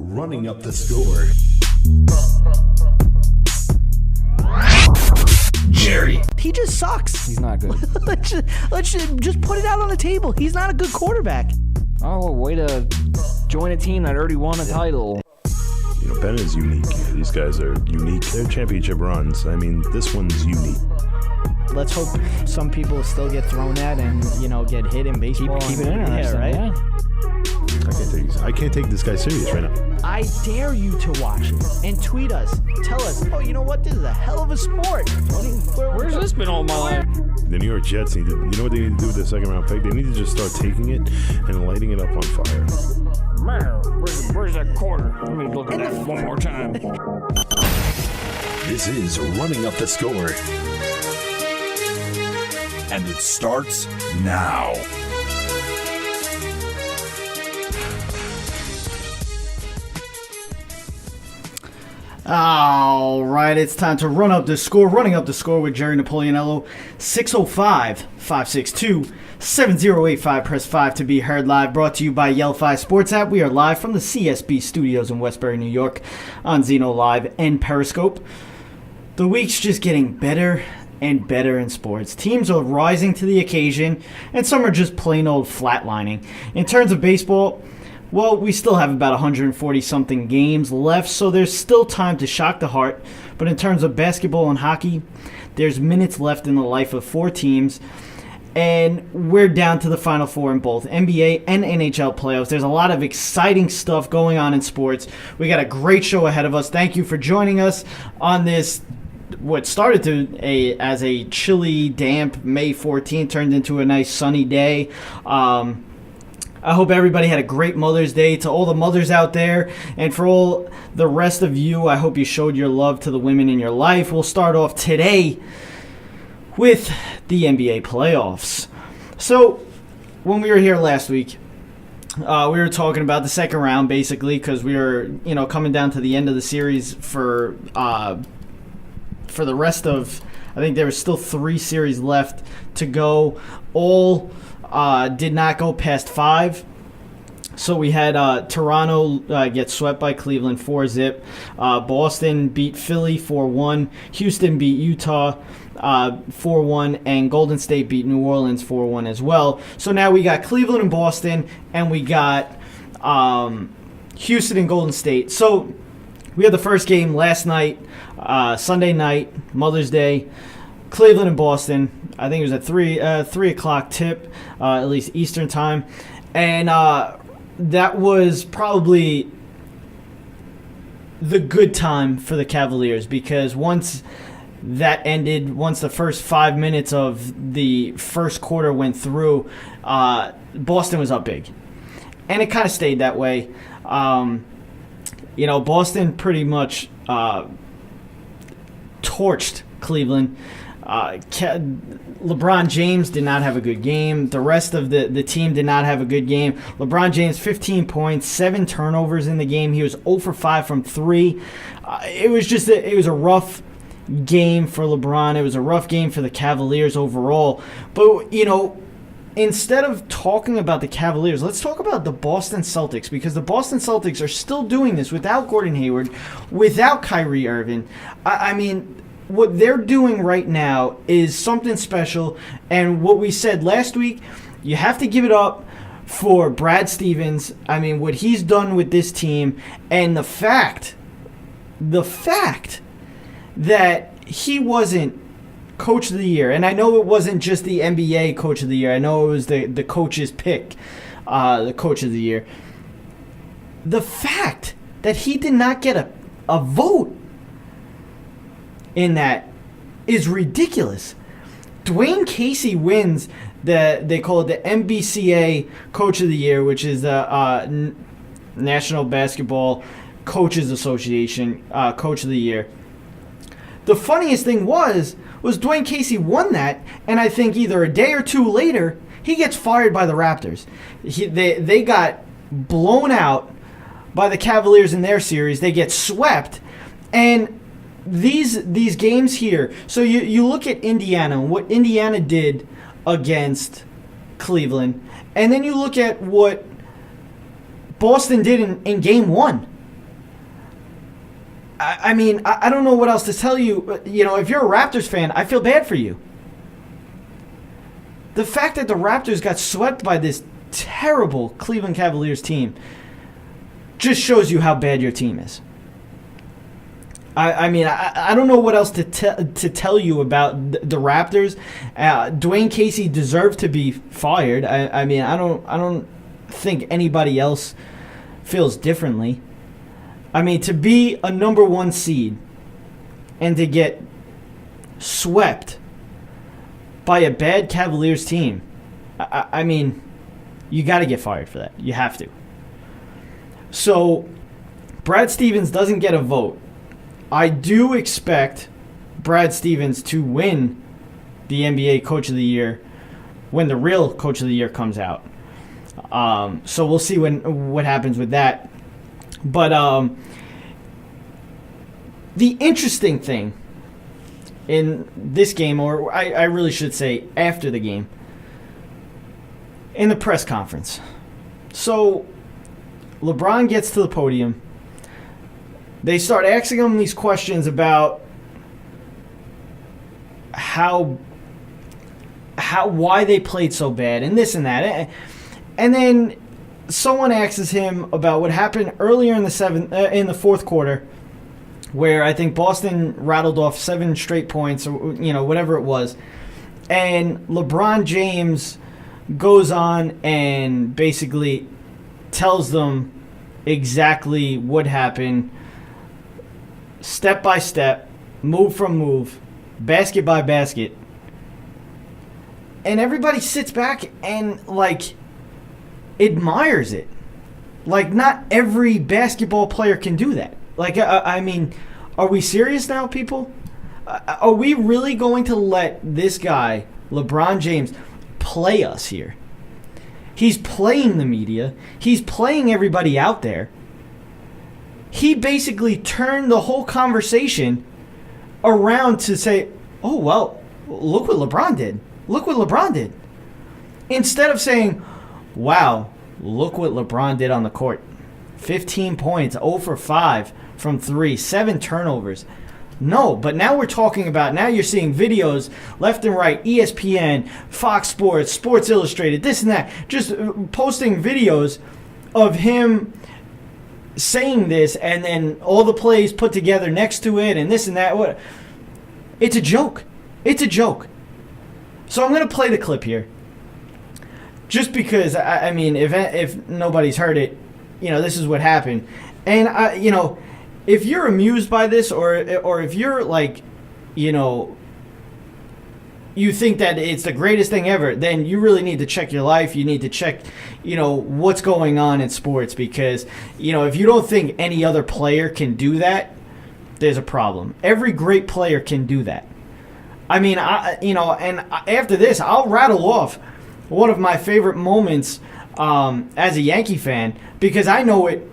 running up the score. Jerry. He just sucks. He's not good. let's just put it out on the table. He's not a good quarterback. Oh, way to join a team that already won a title. You know, Ben is unique. These guys are unique. They're championship runs. I mean, this one's unique. Let's hope some people still get thrown at and, get hit in baseball. Keep it interesting, right? yeah. I can't take this guy serious right now. I dare you to watch it and tweet us. Tell us, oh, you know what? This is a hell of a sport. Where's this been all my life? The New York Jets you know what they need to do with their second round pick? They need to just start taking it and lighting it up on fire. Where's that quarter? Let me look at that one more time. This is Running Up the Score. And it starts now. All right, it's time to run up the score. Running up the score with Jerry Napoleonello. 605-562-7085. Press 5 to be heard live. Brought to you by Yell5 Sports App. We are live from the CSB studios in Westbury, New York on Zenolive and Periscope. The week's just getting better and better in sports. Teams are rising to the occasion, and some are just plain old flatlining. In terms of baseball, well, we still have about 140-something games left, so there's still time to shock the heart. But in terms of basketball and hockey, there's minutes left in the life of 4 teams, and we're down to the Final Four in both NBA and NHL playoffs. There's a lot of exciting stuff going on in sports. We got a great show ahead of us. Thank you for joining us on this, what started as a chilly, damp May 14th, turned into a nice sunny day. I hope everybody had a great Mother's Day. To all the mothers out there, and for all the rest of you, I hope you showed your love to the women in your life. We'll start off today with the NBA playoffs. So, when we were here last week, we were talking about the second round, basically, because we were, coming down to the end of the series for the rest of, I think there were still 3 series left to go. All did not go past 5. So we had Toronto get swept by Cleveland 4-0. Boston beat Philly 4-1. Houston beat Utah 4-1. And Golden State beat New Orleans 4-1 as well. So now we got Cleveland and Boston, and we got Houston and Golden State. So we had the first game last night, Sunday night, Mother's Day. Cleveland and Boston. I think it was at 3 o'clock tip, at least Eastern time. And that was probably the good time for the Cavaliers, because once that ended, once the first 5 minutes of the first quarter went through, Boston was up big. And it kind of stayed that way. Boston pretty much torched Cleveland. LeBron James did not have a good game. The rest of the team did not have a good game. LeBron James, 15 points, 7 turnovers in the game. He was 0 for 5 from 3. It was a rough game for LeBron. It was a rough game for the Cavaliers overall. But, instead of talking about the Cavaliers, let's talk about the Boston Celtics, because the Boston Celtics are still doing this without Gordon Hayward, without Kyrie Irving. I mean, what they're doing right now is something special, and what we said last week, you have to give it up for Brad Stevens. I mean, what he's done with this team, and the fact that he wasn't Coach of the Year, and I know it wasn't just the NBA Coach of the Year, I know it was the coach's pick, the Coach of the Year. The fact that he did not get a vote in that is ridiculous. Dwayne Casey wins they call it the NBCA Coach of the Year, which is the National Basketball Coaches Association Coach of the Year. The funniest thing was Dwayne Casey won that, and I think either a day or 2 later, he gets fired by the Raptors. They got blown out by the Cavaliers in their series. They get swept, and these games here, so you look at Indiana and what Indiana did against Cleveland, and then you look at what Boston did in game 1. I mean, I don't know what else to tell you. You know, if you're a Raptors fan, I feel bad for you. The fact that the Raptors got swept by this terrible Cleveland Cavaliers team just shows you how bad your team is. I mean, I don't know what else to tell you about the Raptors. Dwayne Casey deserved to be fired. I mean, I don't think anybody else feels differently. I mean, to be a number 1 seed and to get swept by a bad Cavaliers team, I mean, you got to get fired for that. You have to. So, Brad Stevens doesn't get a vote. I do expect Brad Stevens to win the NBA Coach of the Year when the real Coach of the Year comes out. So we'll see what happens with that. But the interesting thing in this game, or I really should say after the game, in the press conference. So LeBron gets to the podium. They start asking him these questions about why they played so bad and this and that. And then someone asks him about what happened earlier in the fourth quarter, where I think Boston rattled off 7 straight points, or whatever it was. And LeBron James goes on and basically tells them exactly what happened, step by step, move from move, basket by basket. And everybody sits back and, admires it. Not every basketball player can do that. I mean, are we serious now, people? Are we really going to let this guy, LeBron James, play us here? He's playing the media. He's playing everybody out there. He basically turned the whole conversation around to say, oh, well, look what LeBron did. Look what LeBron did. Instead of saying, wow, look what LeBron did on the court. 15 points, 0 for 5 from 3, 7 turnovers. No, but now we're talking about, now you're seeing videos left and right, ESPN, Fox Sports, Sports Illustrated, this and that, just posting videos of him saying this, and then all the plays put together next to it, and this and that. It's a joke. It's a joke. So I'm going to play the clip here, just because, I mean, if nobody's heard it, this is what happened. And, if you're amused by this, or if you're you think that it's the greatest thing ever, then you really need to check your life. You need to check, what's going on in sports, because, if you don't think any other player can do that, there's a problem. Every great player can do that. I mean, and after this, I'll rattle off one of my favorite moments as a Yankee fan, because I know it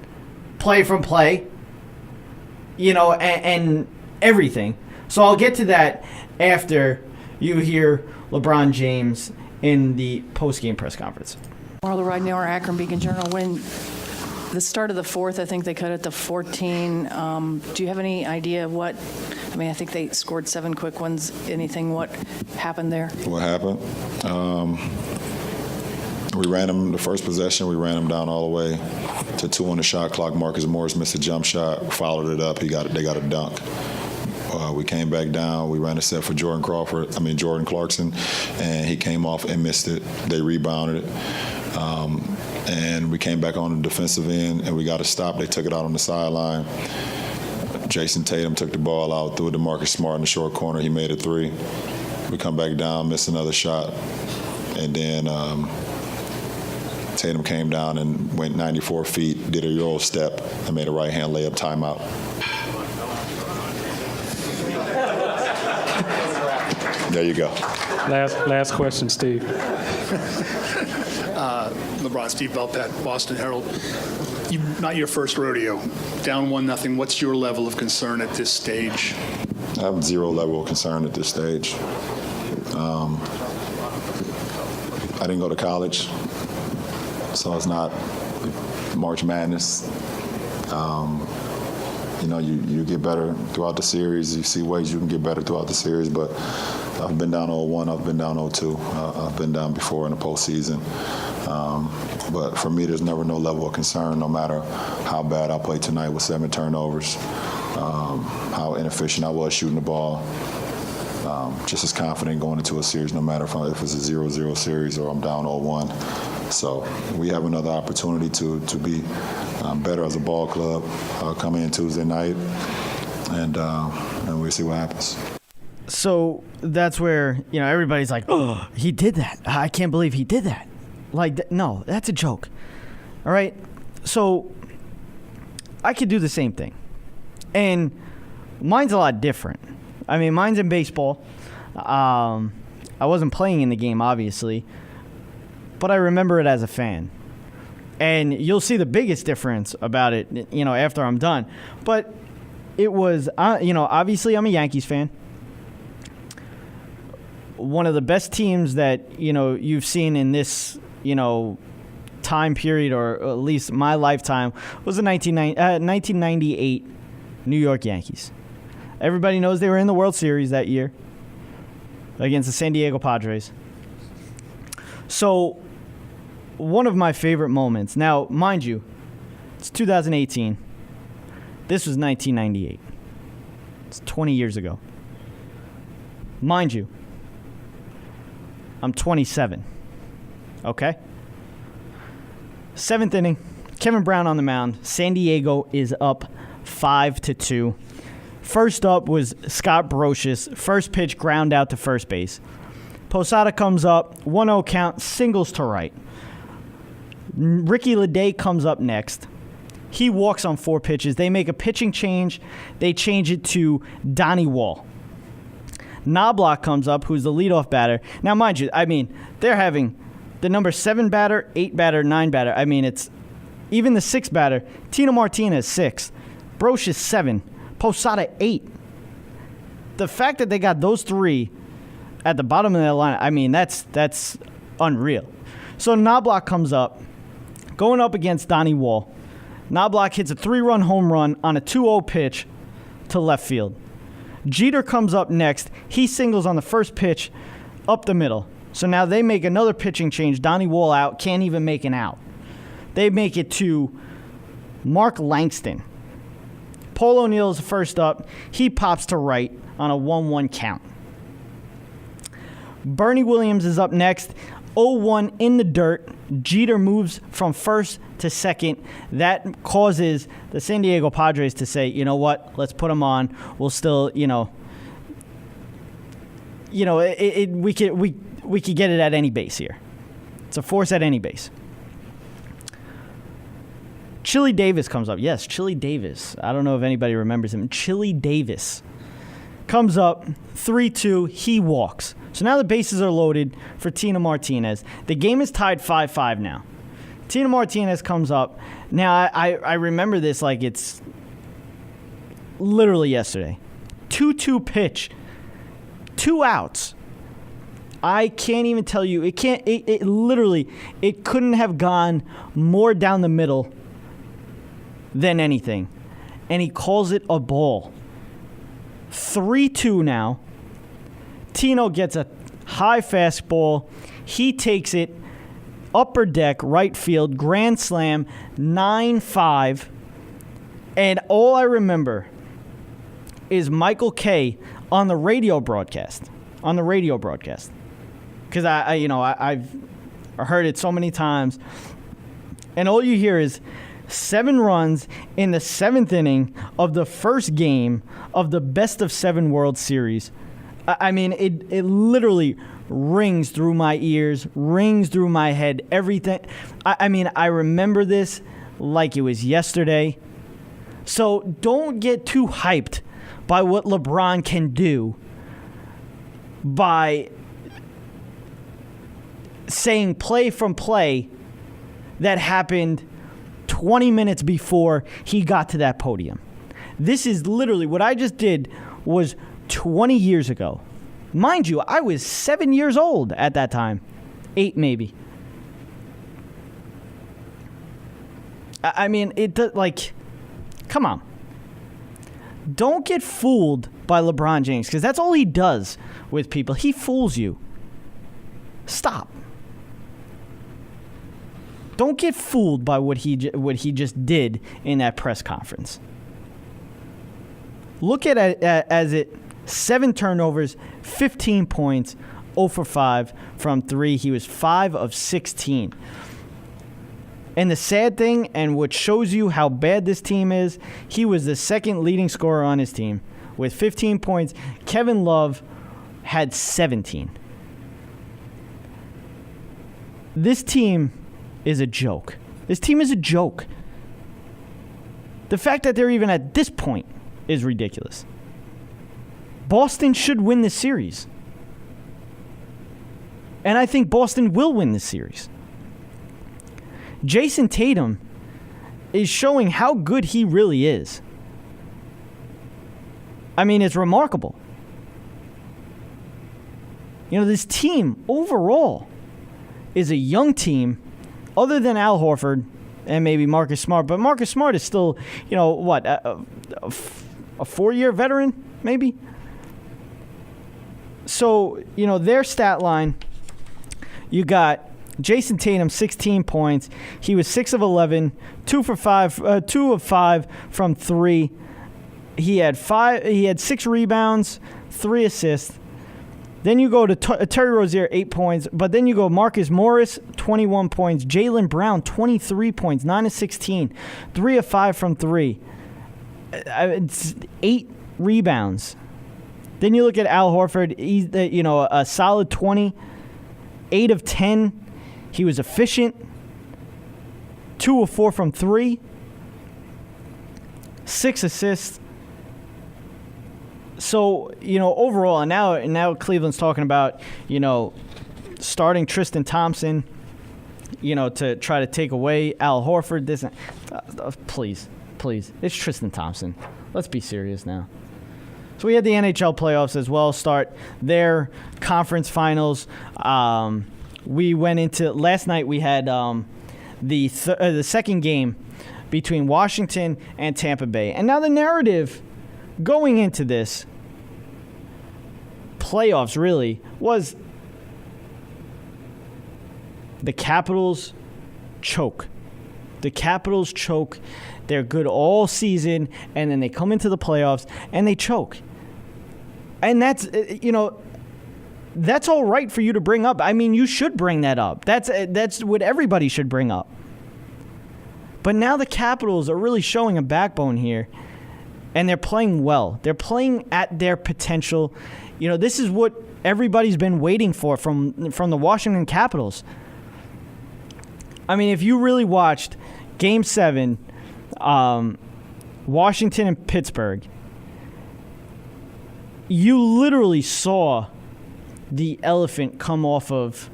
play from play, and everything. So I'll get to that after you hear LeBron James in the post-game press conference. Marla Ridenour, Akron Beacon Journal. When the start of the fourth, I think they cut it to 14. Do you have any idea of what? I mean, I think they scored 7 quick ones. Anything? What happened there? What happened? We ran them the first possession. We ran them down all the way to 2 on the shot clock. Marcus Morris missed a jump shot, followed it up. They got a dunk. We came back down. We ran a set for Jordan Clarkson, and he came off and missed it. They rebounded it. And we came back on the defensive end, and we got a stop. They took it out on the sideline. Jason Tatum took the ball out, threw it to Marcus Smart in the short corner. He made a 3. We come back down, missed another shot. And then Tatum came down and went 94 feet, did a Euro step, and made a right-hand layup timeout. There you go. Last question, Steve. LeBron, Steve Belpat, Boston Herald. Not your first rodeo. Down 1-0. What's your level of concern at this stage? I have 0 level of concern at this stage. I didn't go to college, so it's not March Madness. you get better throughout the series. You see ways you can get better throughout the series, but I've been down 0-1, I've been down 0-2, I've been down before in the postseason. But for me, there's never no level of concern, no matter how bad I played tonight with 7 turnovers, how inefficient I was shooting the ball. Just as confident going into a series, no matter if it's a 0-0 series or I'm down 0-1. So we have another opportunity to be better as a ball club coming in Tuesday night, and we'll see what happens. So that's where, everybody's like, oh, he did that. I can't believe he did that. No, that's a joke. All right? So I could do the same thing. And mine's a lot different. I mean, mine's in baseball. I wasn't playing in the game, obviously, but I remember it as a fan. And you'll see the biggest difference about it, after I'm done. But it was, obviously I'm a Yankees fan. One of the best teams that, you've seen in this, time period, or at least my lifetime, was the 1998 New York Yankees. Everybody knows they were in the World Series that year against the San Diego Padres. So, one of my favorite moments. Now, mind you, it's 2018. This was 1998. It's 20 years ago. Mind you, I'm 27. Okay? 7th inning, Kevin Brown on the mound. San Diego is up 5-2. First up was Scott Brocious. First pitch, ground out to first base. Posada comes up, 1-0 count, singles to right. Ricky Leday comes up next. He walks on 4 pitches. They make a pitching change. They change it to Donnie Wall. Knobloch comes up, who's the leadoff batter. Now, mind you, they're having the number 7 batter, 8 batter, 9 batter. It's even the 6 batter. Tino Martinez, 6. Brocious, 7. Posada, 8. The fact that they got those 3 at the bottom of their line, that's unreal. So Knobloch comes up, going up against Donnie Wall. Knobloch hits a 3-run home run on a 2-0 pitch to left field. Jeter comes up next. He singles on the first pitch up the middle. So now they make another pitching change. Donnie Wall out, can't even make an out. They make it to Mark Langston. Paul O'Neill is first up. He pops to right on a 1-1 count. Bernie Williams is up next. 0-1 in the dirt. Jeter moves from first to second. That causes the San Diego Padres to say, you know what, let's put him on. We'll still, we could get it at any base here. It's a force at any base. Chili Davis comes up. Yes, Chili Davis. I don't know if anybody remembers him. Chili Davis comes up, 3-2. He walks. So now the bases are loaded for Tino Martinez. The game is tied 5-5 now. Tino Martinez comes up. Now, I remember this like it's literally yesterday. 2-2 pitch. 2 outs. I can't even tell you. It literally, it couldn't have gone more down the middle than anything. And he calls it a ball. 3-2 now. Tino gets a high fastball. He takes it upper deck, right field, grand slam, 9-5. And all I remember is Michael Kay on the radio broadcast. Because I've heard it so many times. And all you hear is 7 runs in the 7th inning of the first game of the best of 7 World Series. It literally rings through my ears, rings through my head, everything. I remember this like it was yesterday. So don't get too hyped by what LeBron can do by saying play from play that happened 20 minutes before he got to that podium. This is literally what I just did was 20 years ago. Mind you, I was 7 years old at that time. 8 maybe. Come on. Don't get fooled by LeBron James, because that's all he does with people. He fools you. Stop. Don't get fooled by what he just did in that press conference. Look at it as 7 turnovers, 15 points, 0 for 5 from 3. He was 5 of 16. And the sad thing, and what shows you how bad this team is, he was the second leading scorer on his team with 15 points. Kevin Love had 17. This team is a joke. This team is a joke. The fact that they're even at this point is ridiculous. Boston should win this series. And I think Boston will win this series. Jason Tatum is showing how good he really is. I mean, it's remarkable. You know, this team overall is a young team, other than Al Horford and maybe Marcus Smart. But Marcus Smart is still, you know, what, a 4-year veteran, maybe? So, you know, their stat line, you got Jason Tatum, 16 points. He was 6 of 11, 2 of 5 from 3. He had 6 rebounds, 3 assists. Then you go to Terry Rozier, 8 points. But then you go Marcus Morris, 21 points. Jaylen Brown, 23 points, 9 of 16, 3 of 5 from 3. It's 8 rebounds. Then you look at Al Horford. He's a solid 20, 8 of 10. He was efficient. 2 of 4 from 3. 6 assists. So, you know, overall, and now Cleveland's talking about, you know, starting Tristan Thompson, you know, to try to take away Al Horford. Please. It's Tristan Thompson. Let's be serious now. So we had the NHL playoffs as well start their conference finals. We went into last night. We had the second game between Washington and Tampa Bay. And now the narrative going into this playoffs really was the Capitals choke. The Capitals choke. They're good all season, and then they come into the playoffs and they choke. And that's, you know, that's all right for you to bring up. I mean, you should bring that up. That's what everybody should bring up. But now the Capitals are really showing a backbone here, and they're playing well. They're playing at their potential. You know, this is what everybody's been waiting for from the Washington Capitals. I mean, if you really watched Game 7, Washington and Pittsburgh, you literally saw the elephant come off of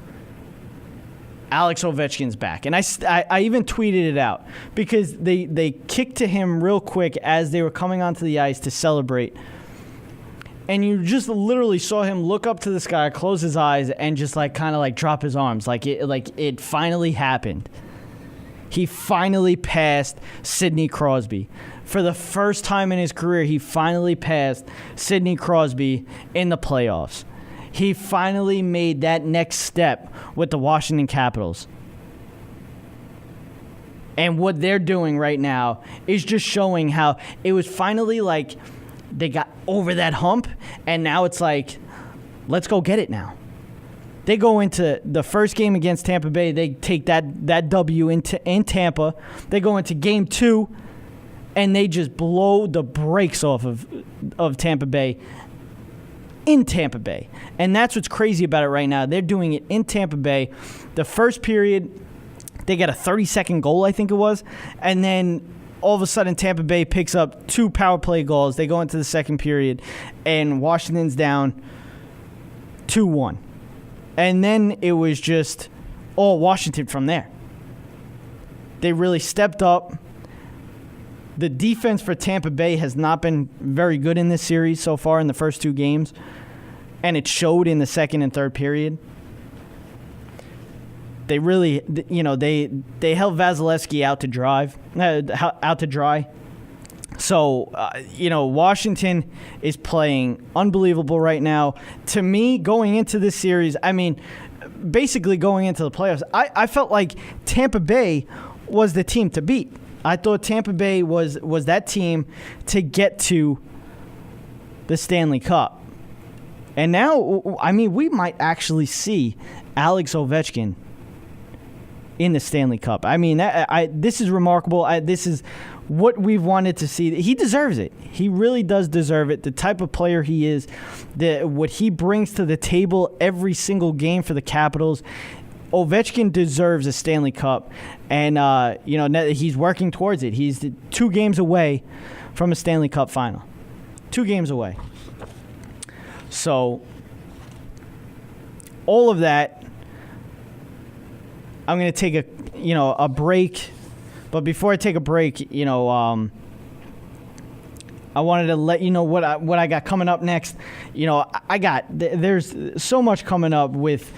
Alex Ovechkin's back. And I even tweeted it out because they kicked to him real quick as they were coming onto the ice to celebrate. And you just literally saw him look up to the sky, close his eyes, and just kind of drop his arms. Like it finally happened. He finally passed Sidney Crosby. For the first time in his career, he finally passed Sidney Crosby in the playoffs. He finally made that next step with the Washington Capitals. And what they're doing right now is just showing how it was finally they got over that hump, and now it's let's go get it now. They go into the first game against Tampa Bay. They take that W in Tampa. They go into Game 2, and they just blow the brakes off of Tampa Bay in Tampa Bay. And that's what's crazy about it right now. They're doing it in Tampa Bay. The first period, they got a 30-second goal, I think it was. And then all of a sudden, Tampa Bay picks up 2 power play goals. They go into the second period, and Washington's down 2-1. And then it was just all Washington from there. They really stepped up. The defense for Tampa Bay has not been very good in this series so far in the first 2 games, and it showed in the second and third period. They really, they held Vasilevsky out to dry. So, Washington is playing unbelievable right now. To me, going into this series, basically going into the playoffs, I felt like Tampa Bay was the team to beat. I thought Tampa Bay was that team to get to the Stanley Cup. And now, we might actually see Alex Ovechkin in the Stanley Cup. This is remarkable. This is what we've wanted to see. He deserves it. He really does deserve it. The type of player he is, what he brings to the table every single game for the Capitals. Ovechkin deserves a Stanley Cup, and he's working towards it. He's 2 games away from a Stanley Cup final. 2 games away. So, all of that, I'm going to take a break. But before I take a break, I wanted to let you know what I got coming up next. There's so much coming up with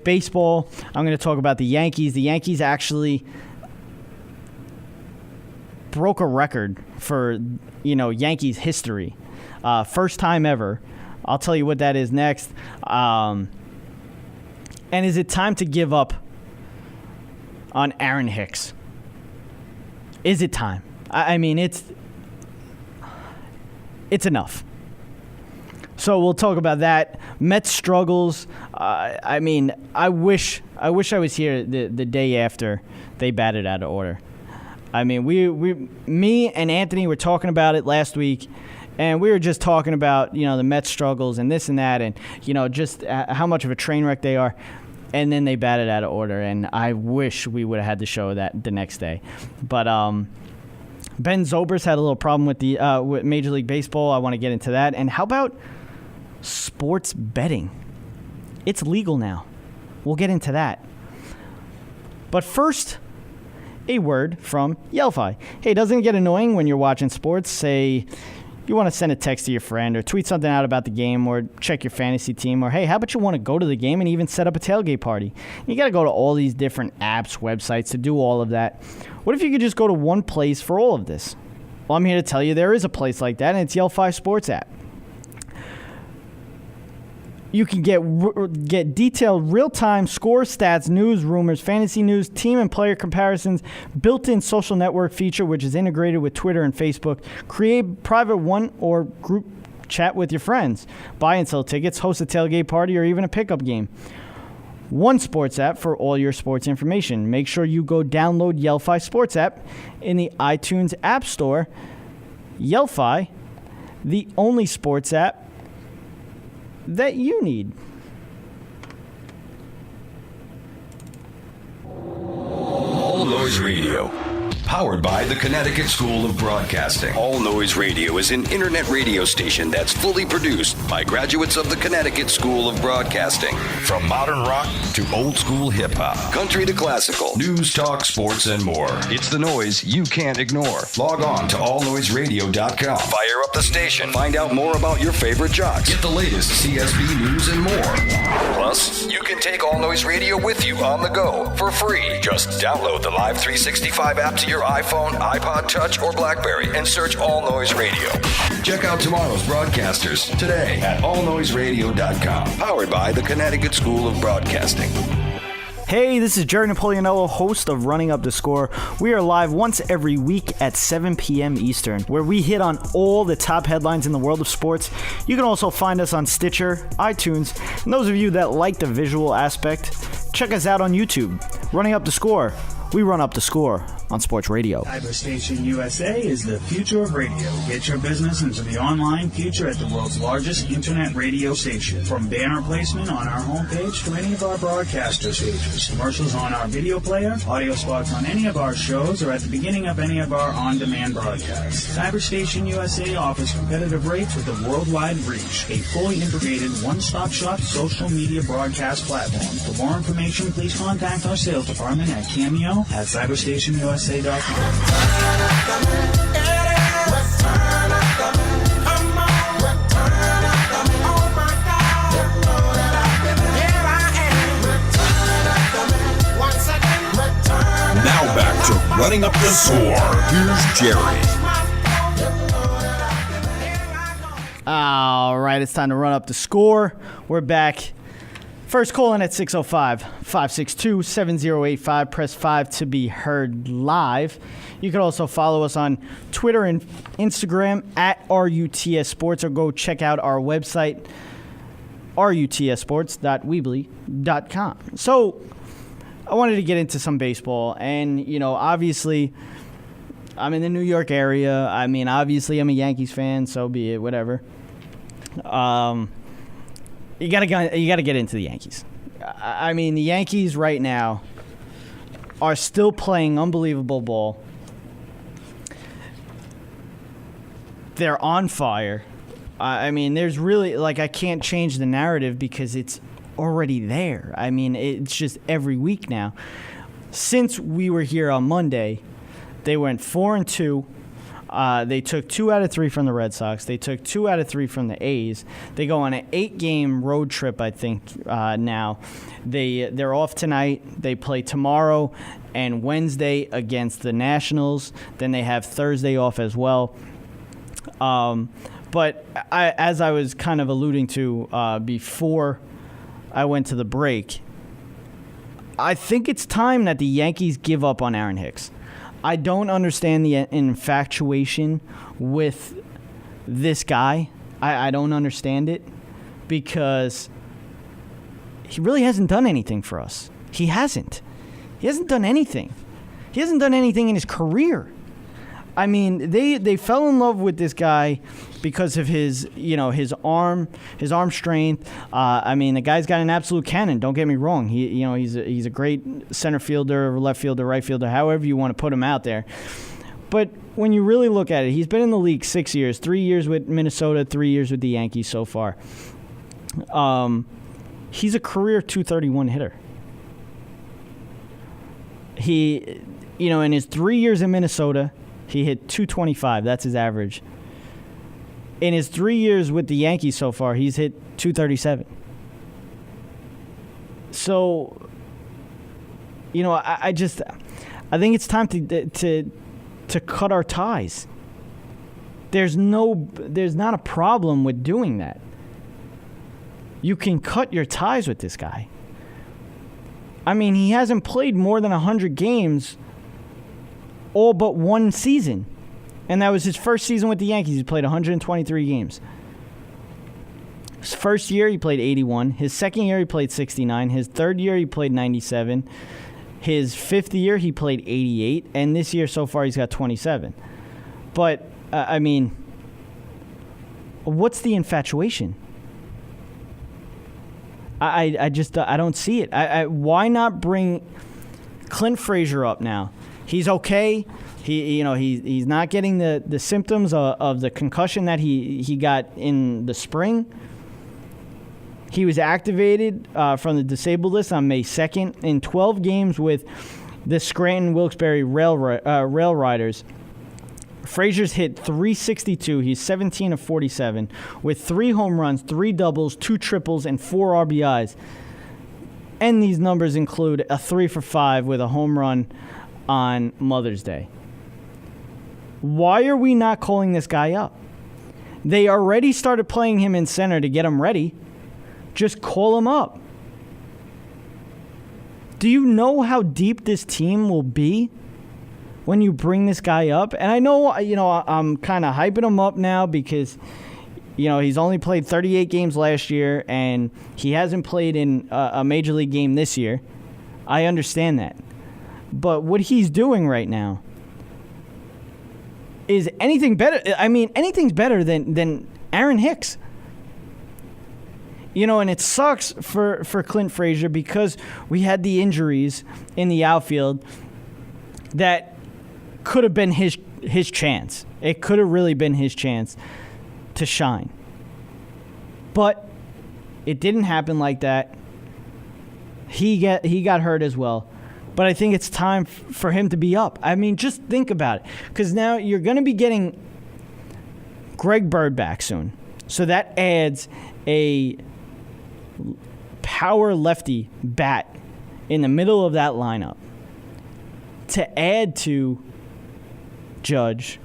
baseball. I'm going to talk about the Yankees. The Yankees actually broke a record for, Yankees history. First time ever. I'll tell you what that is next. And is it time to give up on Aaron Hicks? Is it time? It's enough. So we'll talk about that. Mets struggles. I wish I was here the day after they batted out of order. Me and Anthony were talking about it last week, and we were just talking about the Mets struggles and this and that, and just how much of a train wreck they are. And then they batted out of order, and I wish we would have had the show that the next day. But Ben Zobrist had a little problem with with Major League Baseball. I want to get into that. And how about sports betting? It's legal now. We'll get into that. But first, a word from Yelphi. Hey, doesn't it get annoying when you're watching sports? Say you want to send a text to your friend or tweet something out about the game or check your fantasy team, or hey, how about you want to go to the game and even set up a tailgate party? You got to go to all these different apps, websites to do all of that. What if you could just go to one place for all of this? Well, I'm here to tell you there is a place like that, and it's Yelphi Sports app. You can get detailed real-time scores, stats, news, rumors, fantasy news, team and player comparisons, built-in social network feature, which is integrated with Twitter and Facebook. Create private one or group chat with your friends. Buy and sell tickets, host a tailgate party, or even a pickup game. One sports app for all your sports information. Make sure you go download Yelphi Sports app in the iTunes App Store. Yelphi, the only sports app that you need. All Noise Radio. Powered by the Connecticut School of Broadcasting. All Noise Radio is an internet radio station that's fully produced by graduates of the Connecticut School of Broadcasting. From modern rock to old school hip hop, country to classical, news, talk, sports, and more. It's the noise you can't ignore. Log on to allnoiseradio.com. Fire up the station. Find out more about your favorite jocks. Get the latest CSB news and more. Plus, you can take All Noise Radio with you on the go for free. Just download the Live 365 app to your iPhone, iPod Touch, or BlackBerry and search All Noise Radio. Check out tomorrow's broadcasters today at allnoiseradio.com. Powered by the Connecticut School of Broadcasting. Hey, this is Jerry Napoleonello, host of Running Up the Score. We are live once every week at 7 p.m. Eastern, where we hit on all the top headlines in the world of sports. You can also find us on Stitcher, iTunes, and those of you that like the visual aspect, check us out on YouTube. Running Up the Score. We run up the score on Sports Radio. Cyberstation USA is the future of radio. Get your business into the online future at the world's largest internet radio station. From banner placement on our homepage to any of our broadcaster stages, commercials on our video player, audio spots on any of our shows, or at the beginning of any of our on-demand broadcasts. Cyberstation USA offers competitive rates with a worldwide reach, a fully integrated one-stop shop social media broadcast platform. For more information, please contact our sales department at Cameo at cyberstationusa.com. Now back to Running Up the Score. Here's Jerry. All right, it's time to run up the score. We're back. First call in at 605-562-7085. Press 5 to be heard live. You can also follow us on Twitter and Instagram at RUTS Sports, or go check out our website, rutsports.weebly.com. So I wanted to get into some baseball, and, obviously I'm in the New York area. I mean, obviously I'm a Yankees fan, so be it, whatever. You gotta get into the Yankees. I mean, the Yankees right now are still playing unbelievable ball. They're on fire. I mean, there's really, I can't change the narrative because it's already there. I mean, it's just every week now. Since we were here on Monday, they went 4-2. They took 2 out of 3 from the Red Sox. They took 2 out of 3 from the A's. They go on an 8-game road trip, I think, now. They're off tonight. They play tomorrow and Wednesday against the Nationals. Then they have Thursday off as well. But as I was kind of alluding to before I went to the break, I think it's time that the Yankees give up on Aaron Hicks. I don't understand the infatuation with this guy. I don't understand it because he really hasn't done anything for us. He hasn't. He hasn't done anything. He hasn't done anything in his career. I mean, they fell in love with this guy because of his arm strength. I mean, the guy's got an absolute cannon. Don't get me wrong. He's a great center fielder, left fielder, right fielder, however you want to put him out there. But when you really look at it, he's been in the league 6 years, 3 years with Minnesota, 3 years with the Yankees so far. He's a career .231 hitter. He, in his 3 years in Minnesota, he hit .225. That's his average. In his 3 years with the Yankees so far, he's hit .237. So, I think it's time to cut our ties. There's not a problem with doing that. You can cut your ties with this guy. I mean, he hasn't played more than 100 games all but one season. And that was his first season with the Yankees. He played 123 games. His first year, he played 81. His second year, he played 69. His third year, he played 97. His fifth year, he played 88. And this year, so far, he's got 27. But, I mean, what's the infatuation? I don't see it. Why not bring Clint Frazier up now? He's okay. He's not getting the symptoms of the concussion that he got in the spring. He was activated from the disabled list on May 2nd in 12 games with the Scranton Wilkes-Barre Rail Riders. Frazier's hit .362. He's 17 of 47 with 3 home runs, 3 doubles, 2 triples, and 4 RBIs. And these numbers include a 3 for 5 with a home run on Mother's Day. Why are we not calling this guy up? They already started playing him in center to get him ready. Just call him up. Do you know how deep this team will be when you bring this guy up? And I know, I'm kind of hyping him up now because, he's only played 38 games last year and he hasn't played in a major league game this year. I understand that. But what he's doing right now is anything better. I mean, anything's better than Aaron Hicks. And it sucks for Clint Frazier because we had the injuries in the outfield that could have been his chance. It could have really been his chance to shine. But it didn't happen like that. He got hurt as well. But I think it's time for him to be up. I mean, just think about it. Because now you're going to be getting Greg Bird back soon. So that adds a power lefty bat in the middle of that lineup to add to Judge,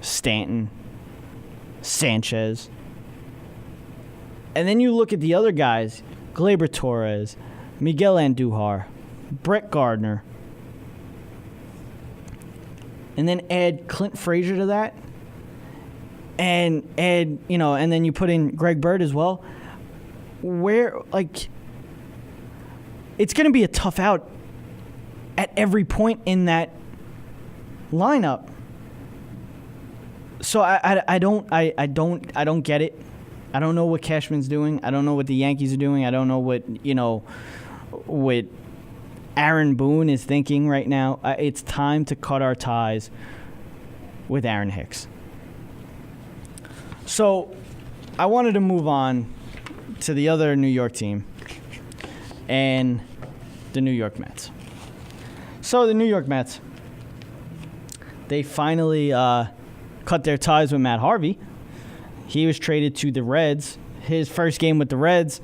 Stanton, Sanchez, And then you look at the other guys, Gleyber Torres, Miguel Andujar, Brett Gardner, and then add Clint Frazier to that, and add, and then you put in Greg Bird as well. It's going to be a tough out at every point in that lineup. So I don't get it. I don't know what Cashman's doing. I don't know what the Yankees are doing. I don't know what Aaron Boone is thinking right now. It's time to cut our ties with Aaron Hicks. So I wanted to move on to the other New York team and the New York Mets. So the New York Mets, they finally cut their ties with Matt Harvey. He was traded to the Reds. His first game with the Reds,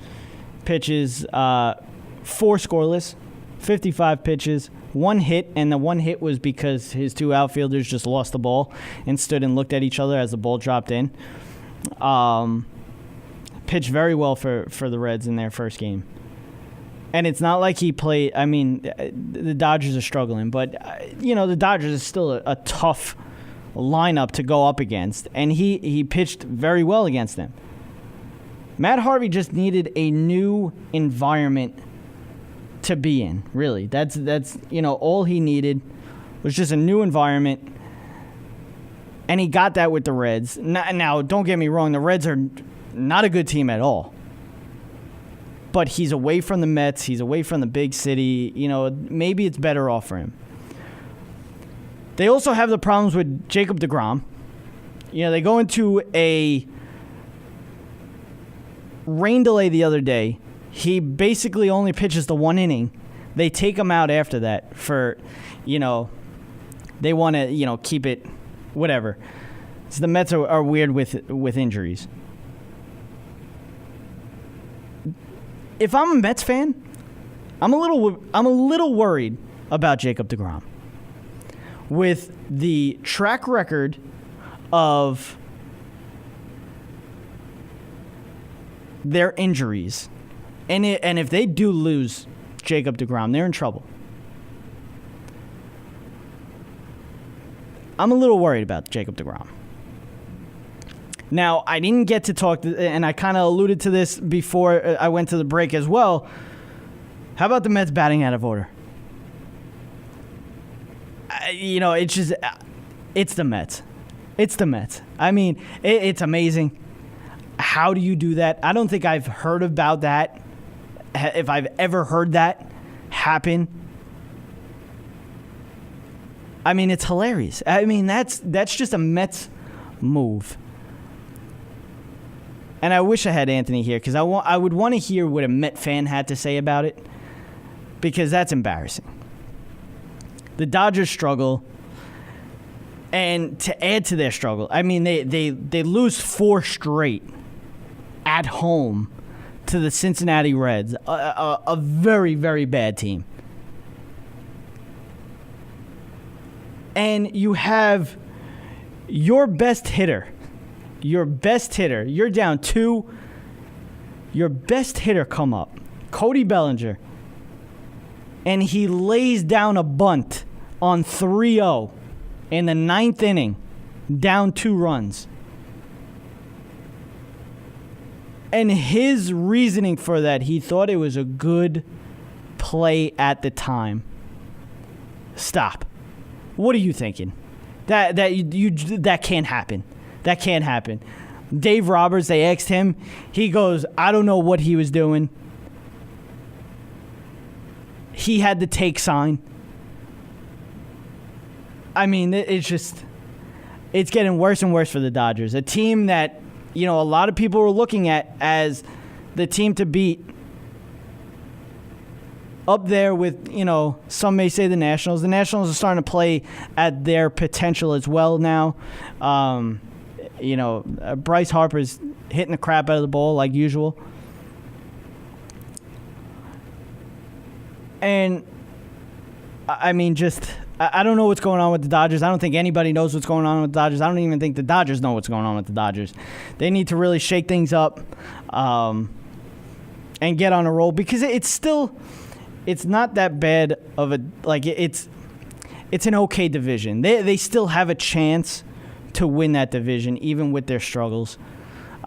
pitches 4 scoreless, 55 pitches, 1 hit, and the 1 hit was because his 2 outfielders just lost the ball and stood and looked at each other as the ball dropped in. Pitched very well for the Reds in their first game. And it's not like he played, the Dodgers are struggling, but, the Dodgers is still a tough lineup to go up against, and he pitched very well against them. Matt Harvey just needed a new environment to be in, really. That's all he needed was just a new environment, and he got that with the Reds. Now, don't get me wrong, the Reds are not a good team at all. But he's away from the Mets, he's away from the big city, maybe it's better off for him. They also have the problems with Jacob deGrom. They go into a rain delay the other day. He basically only pitches the 1 inning. They take him out after that for, they want to, keep it, whatever. So the Mets are weird with injuries. If I'm a Mets fan, I'm a little worried about Jacob deGrom. With the track record of their injuries, and if they do lose Jacob deGrom, they're in trouble. I'm a little worried about Jacob deGrom. Now, I didn't get to talk, and I kind of alluded to this before I went to the break as well. How about the Mets batting out of order? It's the Mets. It's the Mets. It's amazing. How do you do that? I don't think I've heard about that, if I've ever heard that happen. It's hilarious. That's just a Mets move. And I wish I had Anthony here because I would want to hear what a Met fan had to say about it, because that's embarrassing. The Dodgers struggle, and to add to their struggle, they lose 4 straight at home to the Cincinnati Reds, a very, very bad team. And you have your best hitter, you're down 2, your best hitter come up, Cody Bellinger, and he lays down a bunt on 3-0 in the 9th inning, down 2 runs. And his reasoning for that, he thought it was a good play at the time. Stop. What are you thinking? That can't happen. That can't happen. Dave Roberts, they asked him. He goes, I don't know what he was doing. He had the take sign. It's getting worse and worse for the Dodgers. A team that, a lot of people were looking at as the team to beat. Up there with, some may say the Nationals. The Nationals are starting to play at their potential as well now. Bryce Harper's hitting the crap out of the ball like usual. And, I don't know what's going on with the Dodgers. I don't think anybody knows what's going on with the Dodgers. I don't even think the Dodgers know what's going on with the Dodgers. They need to really shake things up and get on a roll because it's not that bad of a it's an okay division. They still have a chance to win that division even with their struggles.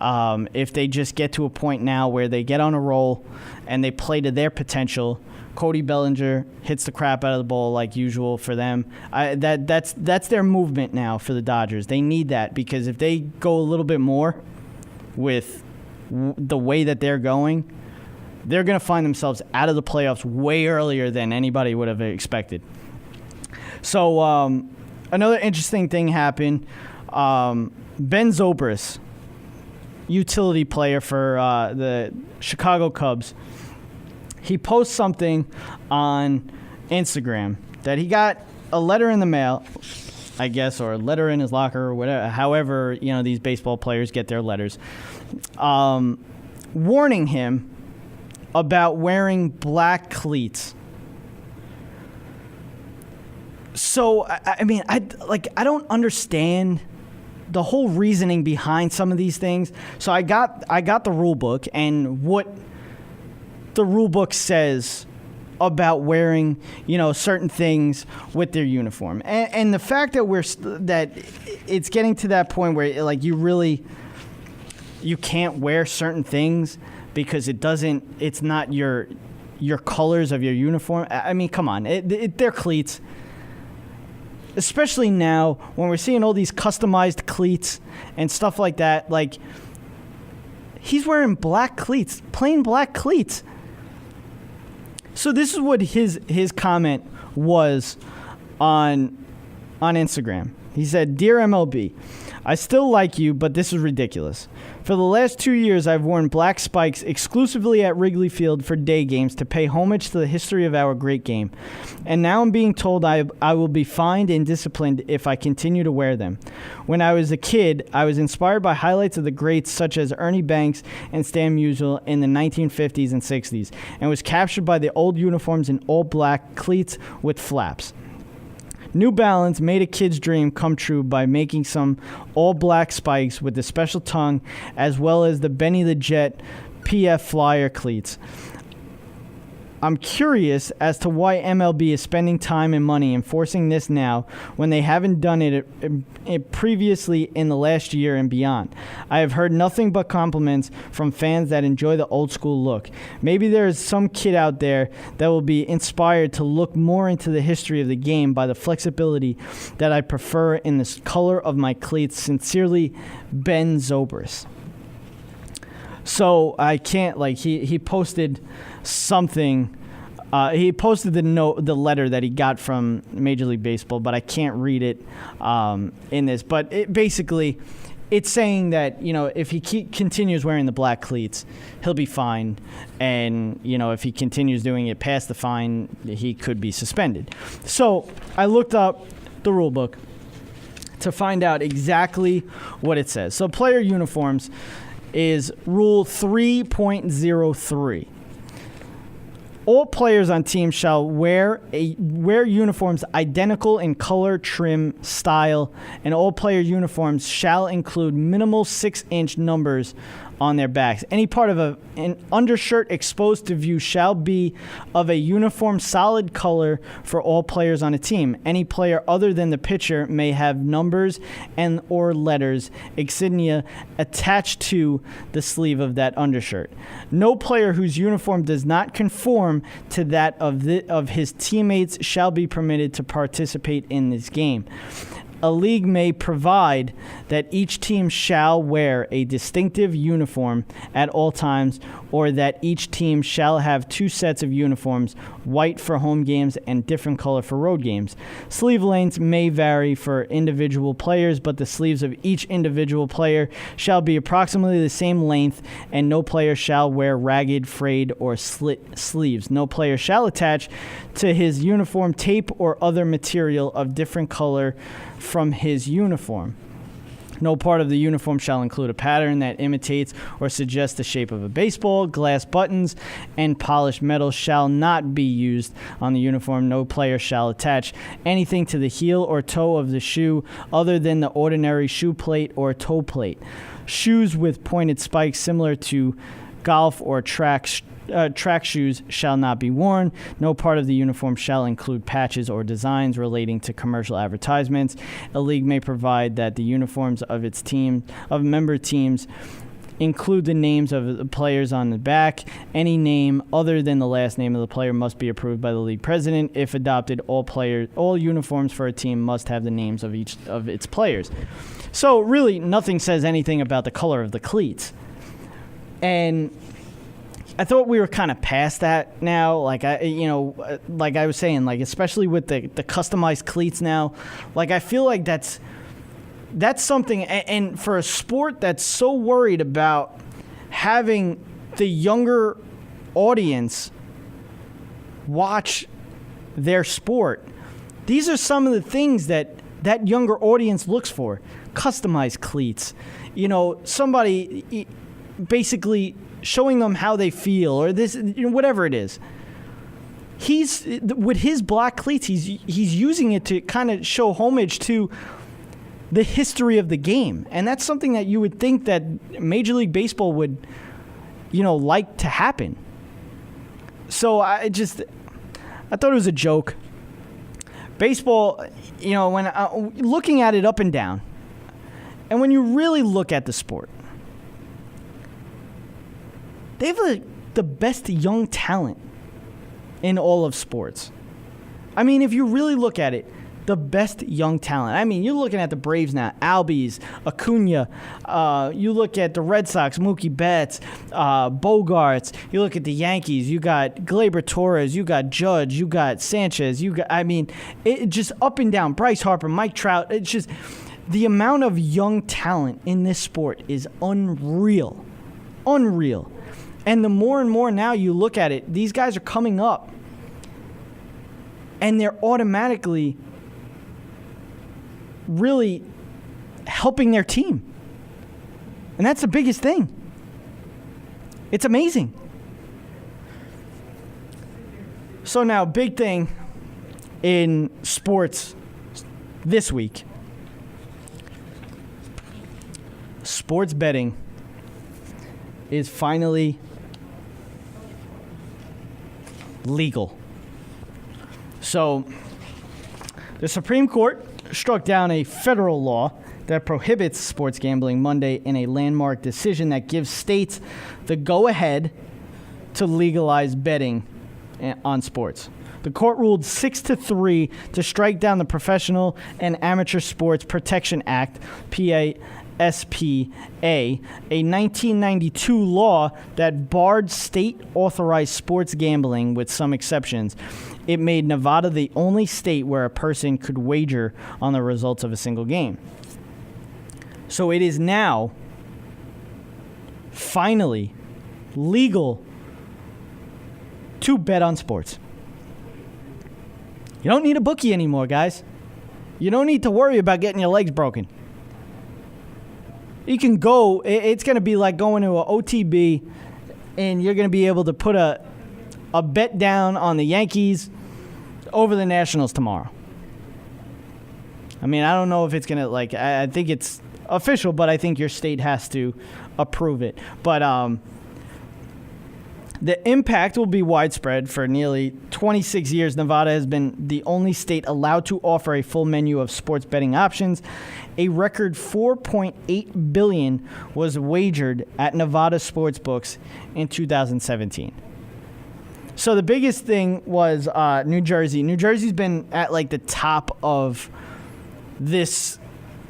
If they just get to a point now where they get on a roll and they play to their potential. Cody Bellinger hits the crap out of the ball like usual for them. That's their movement now for the Dodgers. They need that because if they go a little bit more with the way that they're going, they're going to find themselves out of the playoffs way earlier than anybody would have expected. So another interesting thing happened. Ben Zobrist, utility player for the Chicago Cubs, he posts something on Instagram that he got a letter in the mail, I guess, or a letter in his locker or whatever, however, these baseball players get their letters, warning him about wearing black cleats. So, I don't understand the whole reasoning behind some of these things. So I got the rule book and what the rule book says about wearing, certain things with their uniform, and the fact that that it's getting to that point where you can't wear certain things because it's not your colors of your uniform. I mean, come on, they're cleats. Especially now when we're seeing all these customized cleats and stuff like that. Like, he's wearing black cleats, plain black cleats. So this is what his comment was on Instagram. He said, "Dear MLB, I still like you, but this is ridiculous. For the last 2 years, I've worn black spikes exclusively at Wrigley Field for day games to pay homage to the history of our great game. And now I'm being told I will be fined and disciplined if I continue to wear them. When I was a kid, I was inspired by highlights of the greats such as Ernie Banks and Stan Musial in the 1950s and 60s, and was captured by the old uniforms in all black cleats with flaps. New Balance made a kid's dream come true by making some all-black spikes with the special tongue, as well as the Benny the Jet PF Flyer cleats. I'm curious as to why MLB is spending time and money enforcing this now when they haven't done it previously in the last year and beyond. I have heard nothing but compliments from fans that enjoy the old school look. Maybe there is some kid out there that will be inspired to look more into the history of the game by the flexibility that I prefer in the color of my cleats. Sincerely, Ben Zobrist." So I can't, he posted something. He posted the letter that he got from Major League Baseball, but I can't read it in this. But it's saying that, if he continues wearing the black cleats, he'll be fined. And, if he continues doing it past the fine, he could be suspended. So I looked up the rule book to find out exactly what it says. So player uniforms is Rule 3.03. All players on teams shall wear uniforms identical in color, trim, style, and all player uniforms shall include minimal 6-inch numbers on their backs. Any part of an undershirt exposed to view shall be of a uniform solid color for all players on a team. Any player other than the pitcher may have numbers and or letters, insignia attached to the sleeve of that undershirt. No player whose uniform does not conform to that of his teammates shall be permitted to participate in this game. A league may provide that each team shall wear a distinctive uniform at all times, or that each team shall have 2 sets of uniforms, white for home games and different color for road games. Sleeve lengths may vary for individual players, but the sleeves of each individual player shall be approximately the same length, and no player shall wear ragged, frayed, or slit sleeves. No player shall attach to his uniform tape or other material of different color from his uniform. No part of the uniform shall include a pattern that imitates or suggests the shape of a baseball. Glass buttons and polished metal shall not be used on the uniform. No player shall attach anything to the heel or toe of the shoe other than the ordinary shoe plate or toe plate. Shoes with pointed spikes similar to golf or track shoes shall not be worn. No part of the uniform shall include patches or designs relating to commercial advertisements. A league may provide that the uniforms of its member teams include the names of the players on the back. Any name other than the last name of the player must be approved by the league president. If adopted, all uniforms for a team must have the names of each of its players. So really, nothing says anything about the color of the cleats. And I thought we were kind of past that now. Like I was saying, like especially with the customized cleats now, like I feel like that's something. And for a sport that's so worried about having the younger audience watch their sport, these are some of the things that younger audience looks for. Customized cleats, somebody basically showing them how they feel, or this, whatever it is. He's with his black cleats. He's using it to kind of show homage to the history of the game, and that's something that you would think that Major League Baseball would, like to happen. So I thought it was a joke. Baseball, when looking at it up and down, and when you really look at the sport, they have the best young talent in all of sports. I mean, if you really look at it, the best young talent. I mean, you're looking at the Braves now, Albies, Acuna. You look at the Red Sox, Mookie Betts, Bogarts. You look at the Yankees, you got Gleyber Torres, you got Judge, you got Sanchez. It just up and down. Bryce Harper, Mike Trout. It's just the amount of young talent in this sport is unreal. Unreal. And the more and more now you look at it, these guys are coming up, and they're automatically really helping their team. And that's the biggest thing. It's amazing. So now, big thing in sports this week. Sports betting is finally legal. So, the Supreme Court struck down a federal law that prohibits sports gambling Monday in a landmark decision that gives states the go-ahead to legalize betting on sports. The court ruled 6-3 to strike down the Professional and Amateur Sports Protection Act, PASPA, a 1992 law that barred state-authorized sports gambling with some exceptions. It made Nevada the only state where a person could wager on the results of a single game. So it is now finally legal to bet on sports. You don't need a bookie anymore, guys. You don't need to worry about getting your legs broken. You can go, it's going to be like going to an OTB, and you're going to be able to put a bet down on the Yankees over the Nationals tomorrow. I mean, I don't know if it's going to, I think it's official, but I think your state has to approve it. But the impact will be widespread. For nearly 26 years, Nevada has been the only state allowed to offer a full menu of sports betting options. A record $4.8 billion was wagered at Nevada sportsbooks in 2017. So the biggest thing was New Jersey. New Jersey's been at the top of this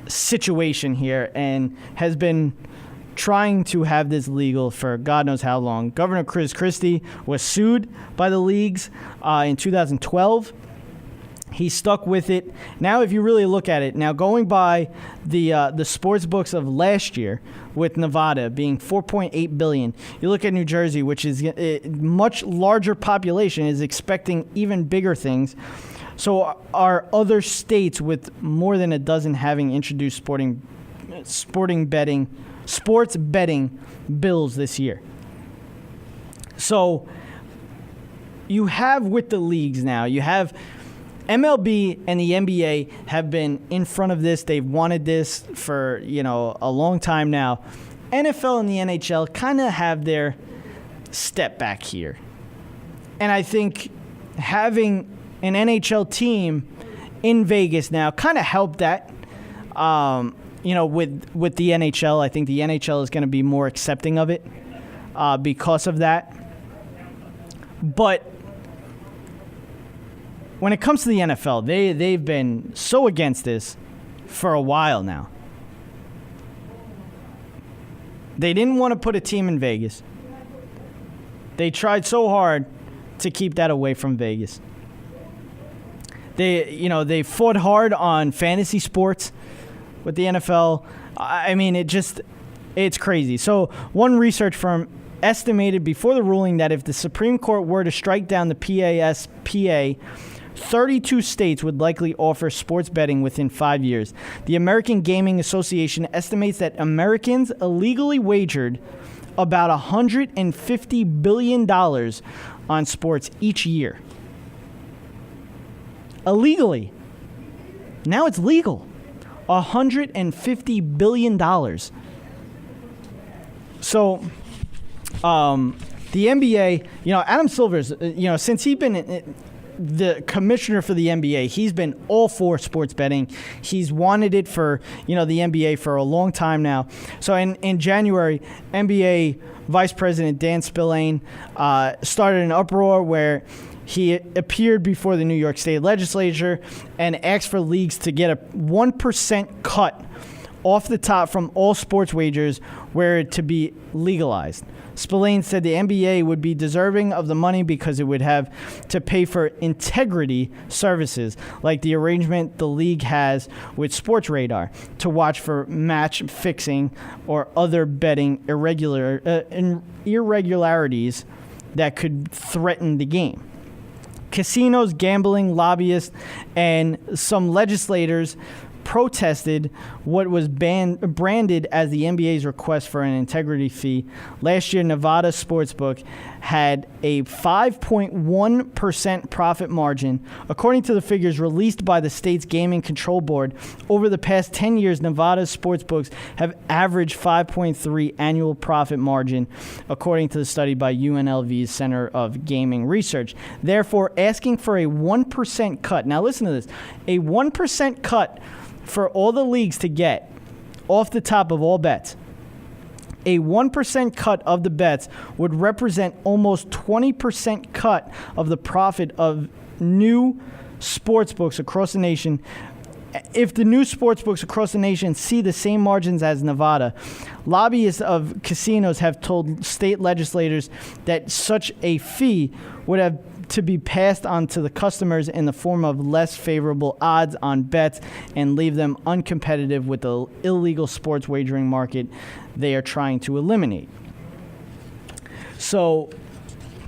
situation here and has been trying to have this legal for God knows how long. Governor Chris Christie was sued by the leagues in 2012. He stuck with it. Now, if you really look at it, now going by the sports books of last year, with Nevada being $4.8 billion, you look at New Jersey, which is a much larger population, is expecting even bigger things. So are other states with more than a dozen having introduced sports betting bills this year. So you have with the leagues now, you have MLB and the NBA have been in front of this. They've wanted this for, a long time now. NFL and the NHL kind of have their step back here. And I think having an NHL team in Vegas now kind of helped that. With the NHL, I think the NHL is going to be more accepting of it because of that. But when it comes to the NFL, they've been so against this for a while now. They didn't want to put a team in Vegas. They tried so hard to keep that away from Vegas. They fought hard on fantasy sports with the NFL. I mean, it's crazy. So one research firm estimated before the ruling that if the Supreme Court were to strike down the PASPA, 32 states would likely offer sports betting within 5 years. The American Gaming Association estimates that Americans illegally wagered about $150 billion on sports each year. Illegally. Now it's legal. $150 billion. So, the NBA, Adam Silver's, since he's been the commissioner for the NBA, he's been all for sports betting. He's wanted it for, the NBA for a long time now. So in January, NBA Vice President Dan Spillane started an uproar where he appeared before the New York State Legislature and asked for leagues to get a 1% cut off the top from all sports wagers were it to be legalized. Spillane said the NBA would be deserving of the money because it would have to pay for integrity services, like the arrangement the league has with Sports Radar to watch for match fixing or other betting irregularities that could threaten the game. Casinos, gambling, lobbyists, and some legislators protested what was branded as the NBA's request for an integrity fee. Last year, Nevada Sportsbook had a 5.1% profit margin. According to the figures released by the state's Gaming Control Board, over the past 10 years, Nevada's sportsbooks have averaged 5.3 annual profit margin, according to the study by UNLV's Center of Gaming Research. Therefore, asking for a 1% cut. Now listen to this. A 1% cut for all the leagues to get off the top of all bets. A 1% cut of the bets would represent almost 20% cut of the profit of new sportsbooks across the nation. If the new sportsbooks across the nation see the same margins as Nevada, lobbyists of casinos have told state legislators that such a fee would have to be passed on to the customers in the form of less favorable odds on bets and leave them uncompetitive with the illegal sports wagering market they are trying to eliminate. So,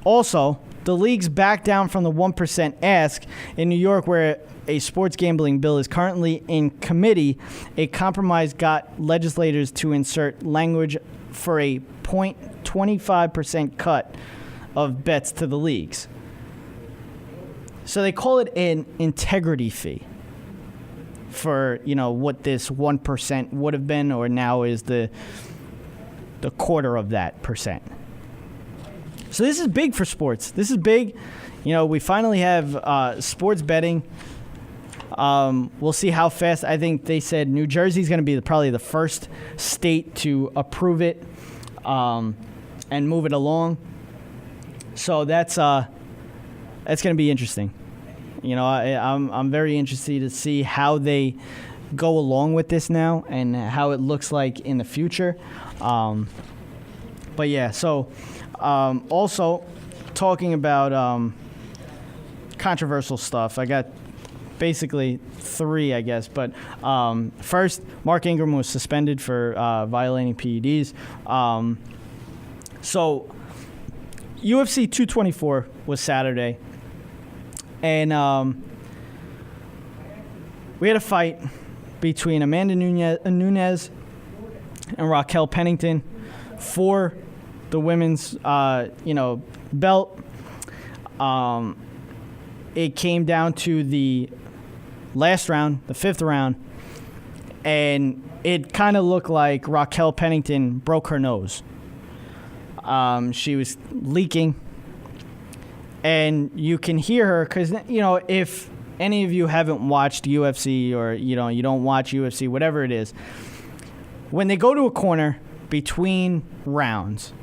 also, the leagues back down from the 1% ask. In New York, where a sports gambling bill is currently in committee, a compromise got legislators to insert language for a 0.25% cut of bets to the leagues. So they call it an integrity fee for, what this 1% would have been, or now is the quarter of that percent. So this is big for sports. This is big. We finally have sports betting. We'll see how fast. I think they said New Jersey is going to be probably the first state to approve it and move it along. So that's going to be interesting. I'm very interested to see how they go along with this now and how it looks like in the future. But yeah, so also talking about controversial stuff, I got basically three, I guess. But first, Mark Ingram was suspended for violating PEDs. So UFC 224 was Saturday. And we had a fight between Amanda Nunes and Raquel Pennington for the women's, belt. It came down to the last round, the 5th round, and it kind of looked like Raquel Pennington broke her nose. She was leaking, and you can hear her because, if any of you haven't watched UFC or, you don't watch UFC, whatever it is, when they go to a corner between rounds,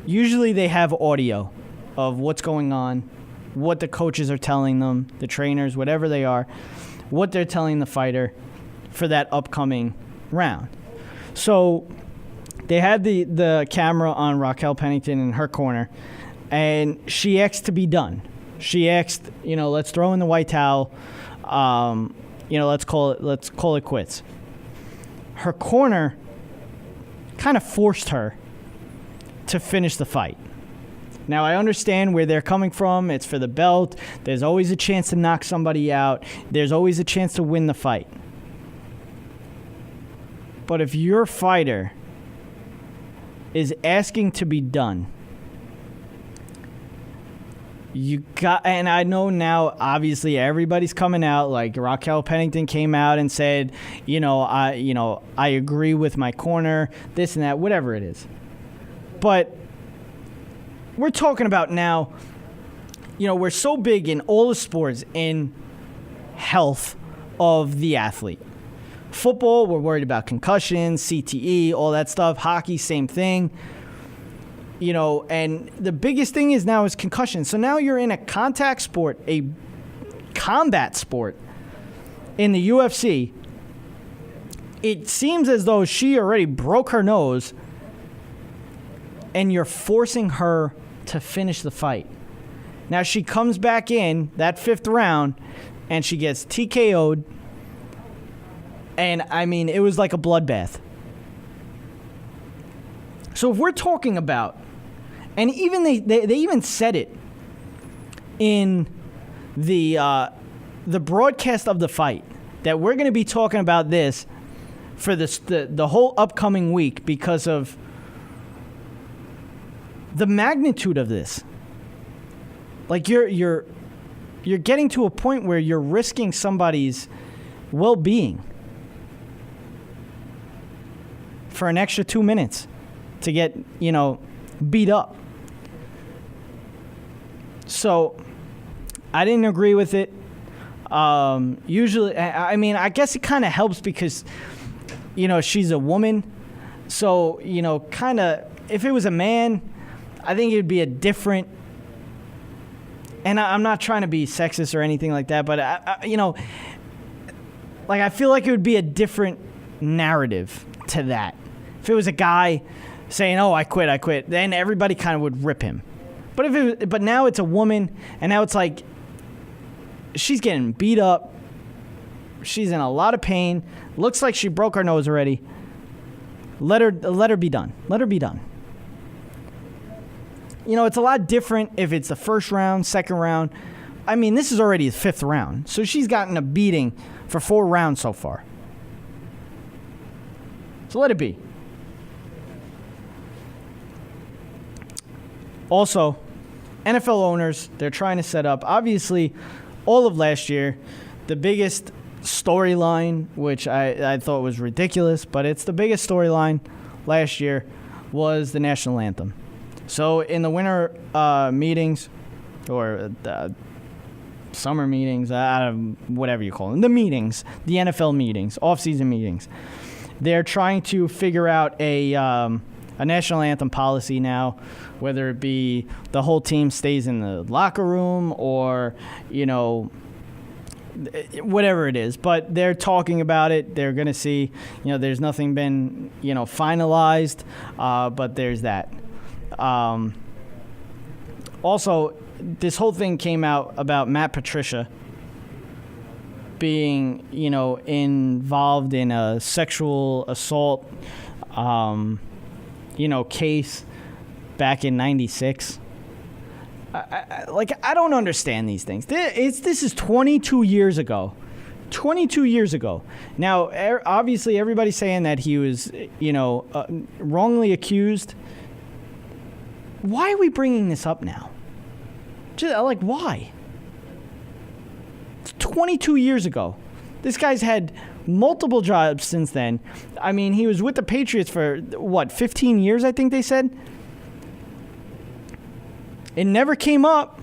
usually they have audio of what's going on, what the coaches are telling them, the trainers, whatever they are, what they're telling the fighter for that upcoming round. So they had the camera on Raquel Pennington in her corner, and she asked to be done. She asked, let's throw in the white towel. Let's call it quits. Her corner kind of forced her to finish the fight. Now, I understand where they're coming from. It's for the belt. There's always a chance to knock somebody out. There's always a chance to win the fight. But if your fighter is asking to be done, and I know now, obviously, everybody's coming out, like Raquel Pennington came out and said, I agree with my corner, this and that, whatever it is. But we're talking about now, we're so big in all the sports in health of the athlete. Football, we're worried about concussions, CTE, all that stuff. Hockey, same thing. And the biggest thing is concussion. So now you're in a contact sport, a combat sport in the UFC. It seems as though she already broke her nose, and you're forcing her to finish the fight. Now she comes back in that 5th round, and she gets TKO'd. And, it was like a bloodbath. So if we're talking about, and even they even said it in the broadcast of the fight, that we're going to be talking about this for the whole upcoming week because of the magnitude of this. Like you're getting to a point where you're risking somebody's well-being for an extra 2 minutes to get, beat up. So I didn't agree with it. Usually, I guess it kind of helps because, she's a woman. So, kind of, if it was a man, I think it would be a different, and I'm not trying to be sexist or anything like that, but, I feel like it would be a different narrative to that. If it was a guy saying, "Oh, I quit," then everybody kind of would rip him. But now it's a woman, and now it's like she's getting beat up. She's in a lot of pain. Looks like she broke her nose already. Let her be done. Let her be done. It's a lot different if it's the 1st round, 2nd round. This is already the 5th round, so she's gotten a beating for 4 rounds so far. So let it be. Also, NFL owners, they're trying to set up, obviously, all of last year, the biggest storyline, which I thought was ridiculous, but it's the biggest storyline last year, was the national anthem. So in the winter meetings, or the summer meetings, whatever you call them, the meetings, the NFL meetings, off-season meetings, they're trying to figure out a national anthem policy now, whether it be the whole team stays in the locker room or, whatever it is. But they're talking about it. They're going to see, there's nothing been, finalized, but there's that. Also, this whole thing came out about Matt Patricia being, involved in a sexual assault, case back in '96. I don't understand these things. This is 22 years ago. 22 years ago. Now, obviously, everybody's saying that he was, wrongly accused. Why are we bringing this up now? Just, why? It's 22 years ago. This guy's had multiple jobs since then. I mean, he was with the Patriots for, 15 years, I think they said? It never came up.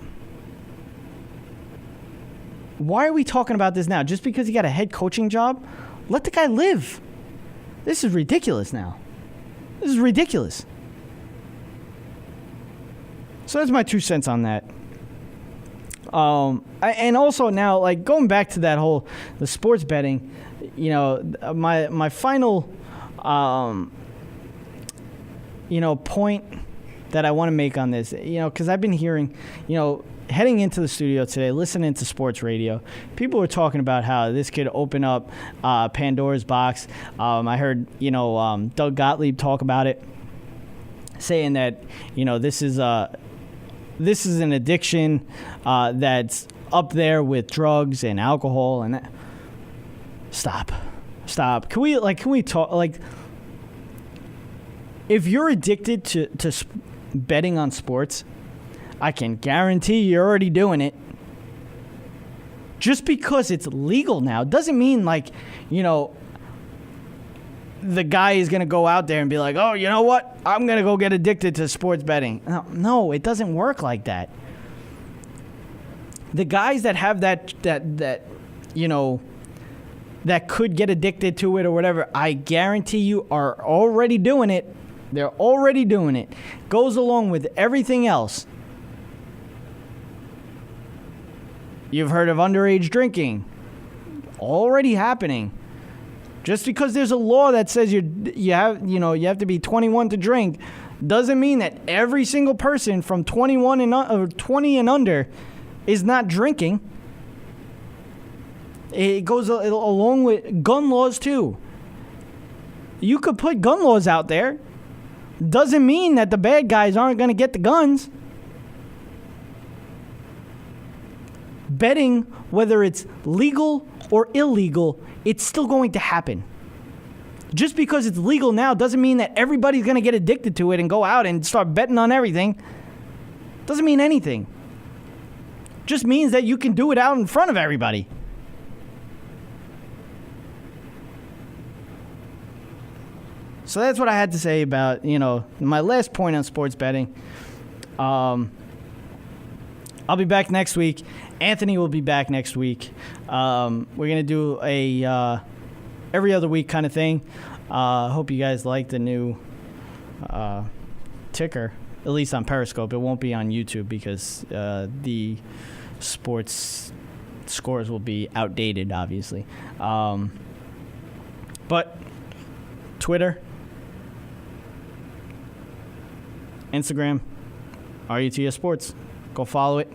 Why are we talking about this now? Just because he got a head coaching job? Let the guy live. This is ridiculous now. This is ridiculous. So that's my 2 cents on that. And also now, going back to that the sports betting, my final, point that I want to make on this, because I've been hearing, heading into the studio today, listening to sports radio, people were talking about how this could open up Pandora's box. I heard, Doug Gottlieb talk about it, saying that, this is an addiction that's up there with drugs and alcohol and that. Stop. Can we talk, if you're addicted to betting on sports, I can guarantee you're already doing it. Just because it's legal now doesn't mean the guy is going to go out there and be like, oh, you know what? I'm going to go get addicted to sports betting. No, it doesn't work like that. The guys that have that could get addicted to it or whatever, I guarantee you are already doing it. They're already doing it. Goes along with everything else. You've heard of underage drinking. Already happening. Just because there's a law that says you have to be 21 to drink doesn't mean that every single person from 21 and 20 and under is not drinking. It goes along with gun laws too. You could put gun laws out there. Doesn't mean that the bad guys aren't going to get the guns. Betting, whether it's legal or illegal, it's still going to happen. Just because it's legal now doesn't mean that everybody's going to get addicted to it and go out and start betting on everything. Doesn't mean anything. Just means that you can do it out in front of everybody. So that's what I had to say about, my last point on sports betting. I'll be back next week. Anthony will be back next week. We're going to do a every other week kind of thing. Hope you guys like the new ticker, at least on Periscope. It won't be on YouTube because the sports scores will be outdated, obviously. But Twitter, Instagram, RUTS Sports. Go follow it.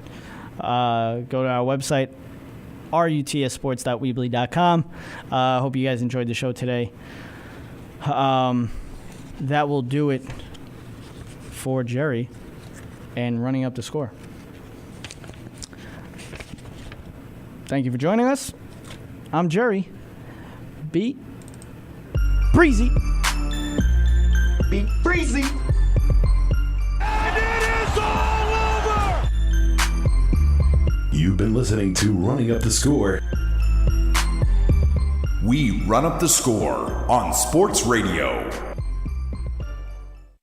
Go to our website, rutsports.weebly.com. Hope you guys enjoyed the show today. That will do it for Jerry and running up the score. Thank you for joining us. I'm Jerry. Be breezy. Be breezy. And it is all over! You've been listening to Running Up the Score. We run up the score on Sports Radio.